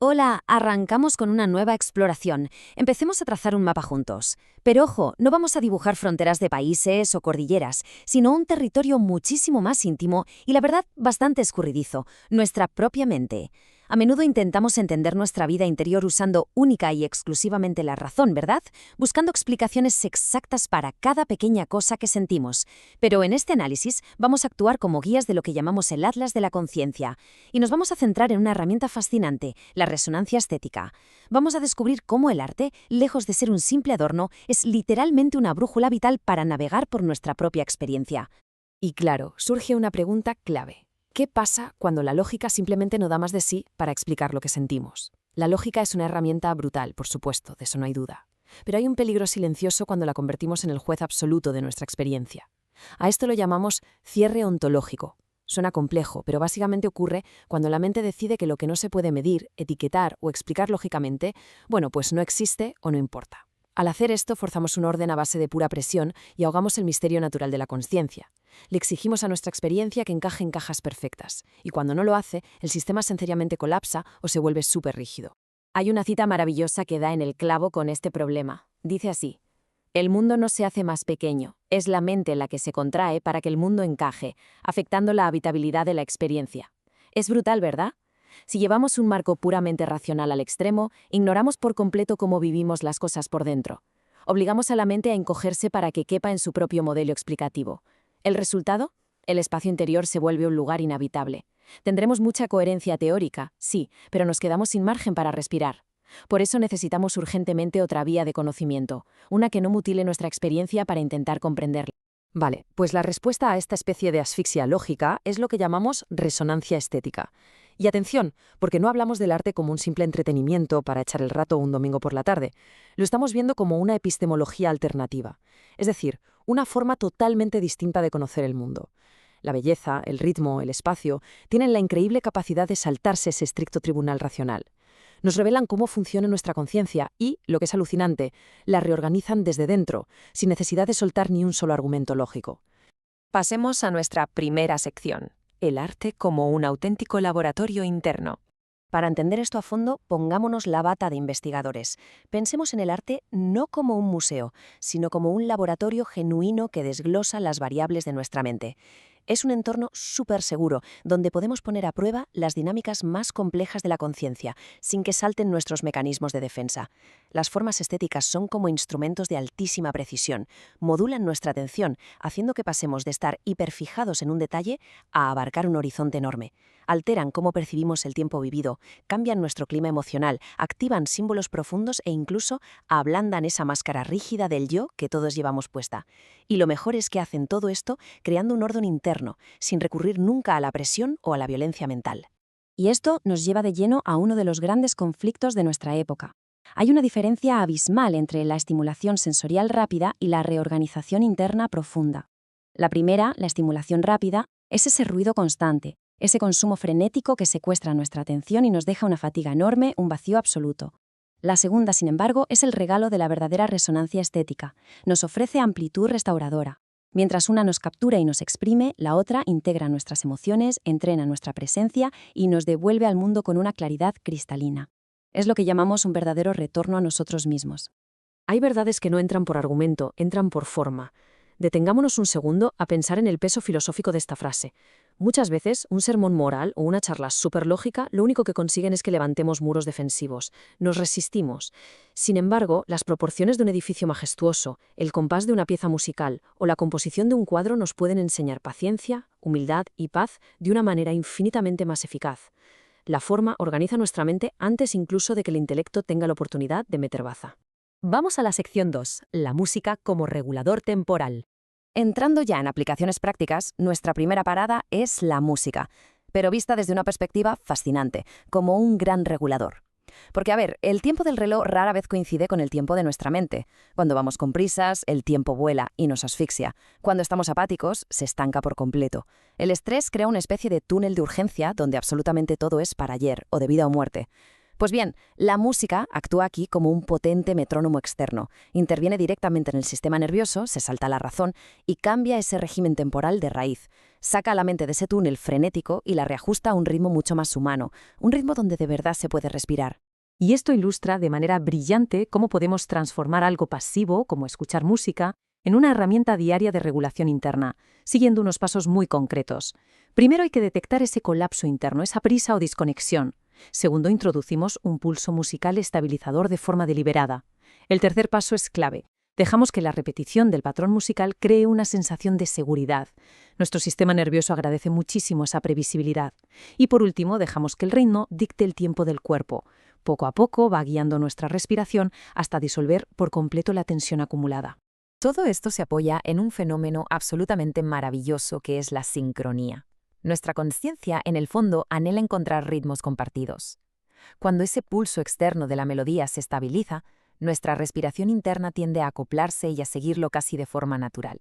Hola, arrancamos con una nueva exploración. Empecemos a trazar un mapa juntos. Pero ojo, no vamos a dibujar fronteras de países o cordilleras, sino un territorio muchísimo más íntimo y la verdad bastante escurridizo, nuestra propia mente. A menudo intentamos entender nuestra vida interior usando única y exclusivamente la razón, ¿verdad? Buscando explicaciones exactas para cada pequeña cosa que sentimos. Pero en este análisis vamos a actuar como guías de lo que llamamos el Atlas de la conciencia. Y nos vamos a centrar en una herramienta fascinante, la resonancia estética. Vamos a descubrir cómo el arte, lejos de ser un simple adorno, es literalmente una brújula vital para navegar por nuestra propia experiencia. Y claro, surge una pregunta clave. ¿Qué pasa cuando la lógica simplemente no da más de sí para explicar lo que sentimos? La lógica es una herramienta brutal, por supuesto, de eso no hay duda. Pero hay un peligro silencioso cuando la convertimos en el juez absoluto de nuestra experiencia. A esto lo llamamos cierre ontológico. Suena complejo, pero básicamente ocurre cuando la mente decide que lo que no se puede medir, etiquetar o explicar lógicamente, bueno, pues no existe o no importa. Al hacer esto, forzamos un orden a base de pura presión y ahogamos el misterio natural de la consciencia. Le exigimos a nuestra experiencia que encaje en cajas perfectas, y cuando no lo hace, el sistema sencillamente colapsa o se vuelve súper rígido. Hay una cita maravillosa que da en el clavo con este problema. Dice así: el mundo no se hace más pequeño, es la mente la que se contrae para que el mundo encaje, afectando la habitabilidad de la experiencia. Es brutal, ¿verdad? Si llevamos un marco puramente racional al extremo, ignoramos por completo cómo vivimos las cosas por dentro. Obligamos a la mente a encogerse para que quepa en su propio modelo explicativo. ¿El resultado? El espacio interior se vuelve un lugar inhabitable. Tendremos mucha coherencia teórica, sí, pero nos quedamos sin margen para respirar. Por eso necesitamos urgentemente otra vía de conocimiento, una que no mutile nuestra experiencia para intentar comprenderla. Vale, pues la respuesta a esta especie de asfixia lógica es lo que llamamos resonancia estética. Y atención, porque no hablamos del arte como un simple entretenimiento para echar el rato un domingo por la tarde. Lo estamos viendo como una epistemología alternativa, es decir, una forma totalmente distinta de conocer el mundo. La belleza, el ritmo, el espacio tienen la increíble capacidad de saltarse ese estricto tribunal racional. Nos revelan cómo funciona nuestra conciencia y, lo que es alucinante, la reorganizan desde dentro, sin necesidad de soltar ni un solo argumento lógico. Pasemos a nuestra primera sección, el arte como un auténtico laboratorio interno. Para entender esto a fondo, pongámonos la bata de investigadores. Pensemos en el arte no como un museo, sino como un laboratorio genuino que desglosa las variables de nuestra mente. Es un entorno súper seguro, donde podemos poner a prueba las dinámicas más complejas de la conciencia, sin que salten nuestros mecanismos de defensa. Las formas estéticas son como instrumentos de altísima precisión, modulan nuestra atención, haciendo que pasemos de estar hiperfijados en un detalle a abarcar un horizonte enorme. Alteran cómo percibimos el tiempo vivido, cambian nuestro clima emocional, activan símbolos profundos e incluso ablandan esa máscara rígida del yo que todos llevamos puesta. Y lo mejor es que hacen todo esto creando un orden interno, sin recurrir nunca a la presión o a la violencia mental. Y esto nos lleva de lleno a uno de los grandes conflictos de nuestra época. Hay una diferencia abismal entre la estimulación sensorial rápida y la reorganización interna profunda. La primera, la estimulación rápida, es ese ruido constante, ese consumo frenético que secuestra nuestra atención y nos deja una fatiga enorme, un vacío absoluto. La segunda, sin embargo, es el regalo de la verdadera resonancia estética. Nos ofrece amplitud restauradora. Mientras una nos captura y nos exprime, la otra integra nuestras emociones, entrena nuestra presencia y nos devuelve al mundo con una claridad cristalina. Es lo que llamamos un verdadero retorno a nosotros mismos. Hay verdades que no entran por argumento, entran por forma. Detengámonos un segundo a pensar en el peso filosófico de esta frase. Muchas veces, un sermón moral o una charla súper lógica lo único que consiguen es que levantemos muros defensivos. Nos resistimos. Sin embargo, las proporciones de un edificio majestuoso, el compás de una pieza musical o la composición de un cuadro nos pueden enseñar paciencia, humildad y paz de una manera infinitamente más eficaz. La forma organiza nuestra mente antes incluso de que el intelecto tenga la oportunidad de meter baza. Vamos a la sección 2, la música como regulador temporal. Entrando ya en aplicaciones prácticas, nuestra primera parada es la música, pero vista desde una perspectiva fascinante, como un gran regulador. Porque, a ver, el tiempo del reloj rara vez coincide con el tiempo de nuestra mente. Cuando vamos con prisas, el tiempo vuela y nos asfixia. Cuando estamos apáticos, se estanca por completo. El estrés crea una especie de túnel de urgencia donde absolutamente todo es para ayer o de vida o muerte. Pues bien, la música actúa aquí como un potente metrónomo externo. Interviene directamente en el sistema nervioso, se salta la razón y cambia ese régimen temporal de raíz. Saca a la mente de ese túnel frenético y la reajusta a un ritmo mucho más humano, un ritmo donde de verdad se puede respirar. Y esto ilustra de manera brillante cómo podemos transformar algo pasivo, como escuchar música, en una herramienta diaria de regulación interna, siguiendo unos pasos muy concretos. Primero hay que detectar ese colapso interno, esa prisa o desconexión. Segundo, introducimos un pulso musical estabilizador de forma deliberada. El tercer paso es clave. Dejamos que la repetición del patrón musical cree una sensación de seguridad. Nuestro sistema nervioso agradece muchísimo esa previsibilidad. Y por último, dejamos que el ritmo dicte el tiempo del cuerpo. Poco a poco va guiando nuestra respiración hasta disolver por completo la tensión acumulada. Todo esto se apoya en un fenómeno absolutamente maravilloso que es la sincronía. Nuestra conciencia, en el fondo, anhela encontrar ritmos compartidos. Cuando ese pulso externo de la melodía se estabiliza, nuestra respiración interna tiende a acoplarse y a seguirlo casi de forma natural.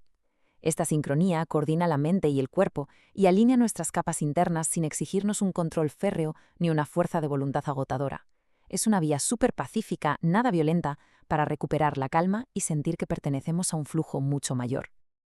Esta sincronía coordina la mente y el cuerpo y alinea nuestras capas internas sin exigirnos un control férreo ni una fuerza de voluntad agotadora. Es una vía súper pacífica, nada violenta, para recuperar la calma y sentir que pertenecemos a un flujo mucho mayor.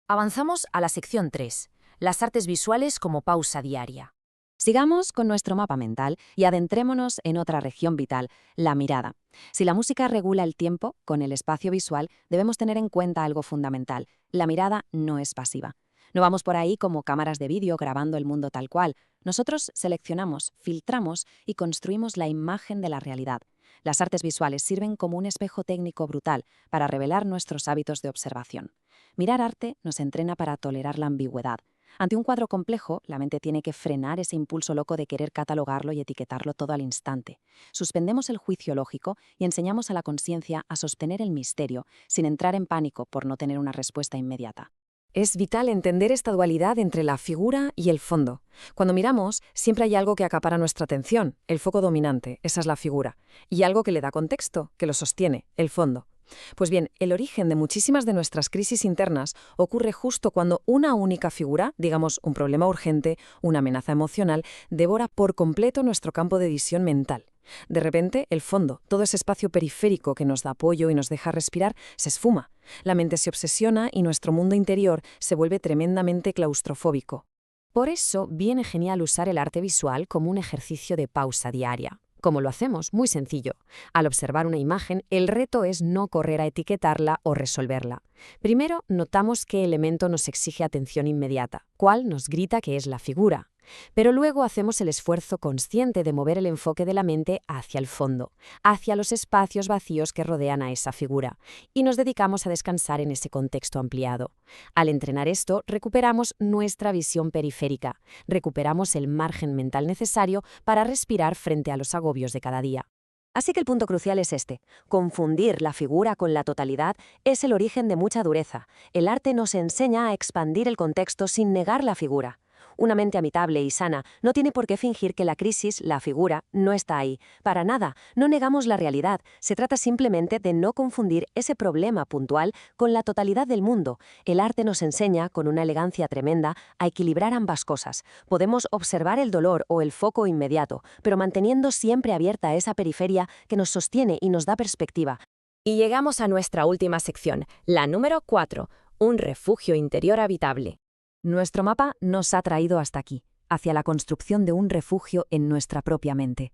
Avanzamos a la sección 3, las artes visuales como pausa diaria. Sigamos con nuestro mapa mental y adentrémonos en otra región vital, la mirada. Si la música regula el tiempo, con el espacio visual debemos tener en cuenta algo fundamental. La mirada no es pasiva. No vamos por ahí como cámaras de vídeo grabando el mundo tal cual. Nosotros seleccionamos, filtramos y construimos la imagen de la realidad. Las artes visuales sirven como un espejo técnico brutal para revelar nuestros hábitos de observación. Mirar arte nos entrena para tolerar la ambigüedad. Ante un cuadro complejo, la mente tiene que frenar ese impulso loco de querer catalogarlo y etiquetarlo todo al instante. Suspendemos el juicio lógico y enseñamos a la conciencia a sostener el misterio, sin entrar en pánico por no tener una respuesta inmediata. Es vital entender esta dualidad entre la figura y el fondo. Cuando miramos, siempre hay algo que acapara nuestra atención, el foco dominante, esa es la figura, y algo que le da contexto, que lo sostiene, el fondo. Pues bien, el origen de muchísimas de nuestras crisis internas ocurre justo cuando una única figura, digamos un problema urgente, una amenaza emocional, devora por completo nuestro campo de visión mental. De repente, el fondo, todo ese espacio periférico que nos da apoyo y nos deja respirar, se esfuma. La mente se obsesiona y nuestro mundo interior se vuelve tremendamente claustrofóbico. Por eso viene genial usar el arte visual como un ejercicio de pausa diaria. ¿Cómo lo hacemos? Muy sencillo. Al observar una imagen, el reto es no correr a etiquetarla o resolverla. Primero, notamos qué elemento nos exige atención inmediata, cuál nos grita que es la figura. Pero luego hacemos el esfuerzo consciente de mover el enfoque de la mente hacia el fondo, hacia los espacios vacíos que rodean a esa figura, y nos dedicamos a descansar en ese contexto ampliado. Al entrenar esto, recuperamos nuestra visión periférica, recuperamos el margen mental necesario para respirar frente a los agobios de cada día. Así que el punto crucial es este. Confundir la figura con la totalidad es el origen de mucha dureza. El arte nos enseña a expandir el contexto sin negar la figura. Una mente habitable y sana no tiene por qué fingir que la crisis, la figura, no está ahí. Para nada, no negamos la realidad. Se trata simplemente de no confundir ese problema puntual con la totalidad del mundo. El arte nos enseña, con una elegancia tremenda, a equilibrar ambas cosas. Podemos observar el dolor o el foco inmediato, pero manteniendo siempre abierta esa periferia que nos sostiene y nos da perspectiva. Y llegamos a nuestra última sección, la número 4, un refugio interior habitable. Nuestro mapa nos ha traído hasta aquí, hacia la construcción de un refugio en nuestra propia mente.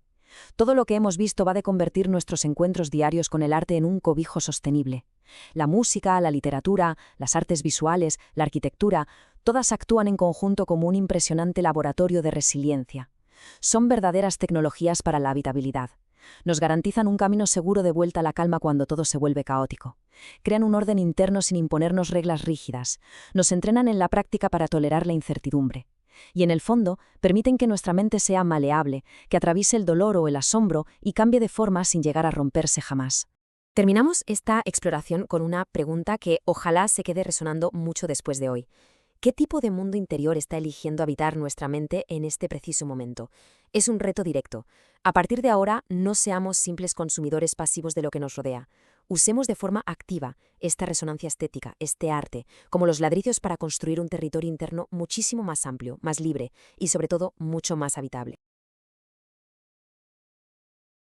Todo lo que hemos visto va de convertir nuestros encuentros diarios con el arte en un cobijo sostenible. La música, la literatura, las artes visuales, la arquitectura, todas actúan en conjunto como un impresionante laboratorio de resiliencia. Son verdaderas tecnologías para la habitabilidad. Nos garantizan un camino seguro de vuelta a la calma cuando todo se vuelve caótico. Crean un orden interno sin imponernos reglas rígidas. Nos entrenan en la práctica para tolerar la incertidumbre. Y en el fondo, permiten que nuestra mente sea maleable, que atraviese el dolor o el asombro y cambie de forma sin llegar a romperse jamás. Terminamos esta exploración con una pregunta que ojalá se quede resonando mucho después de hoy. ¿Qué tipo de mundo interior está eligiendo habitar nuestra mente en este preciso momento? Es un reto directo. A partir de ahora, no seamos simples consumidores pasivos de lo que nos rodea. Usemos de forma activa esta resonancia estética, este arte, como los ladrillos para construir un territorio interno muchísimo más amplio, más libre y sobre todo mucho más habitable.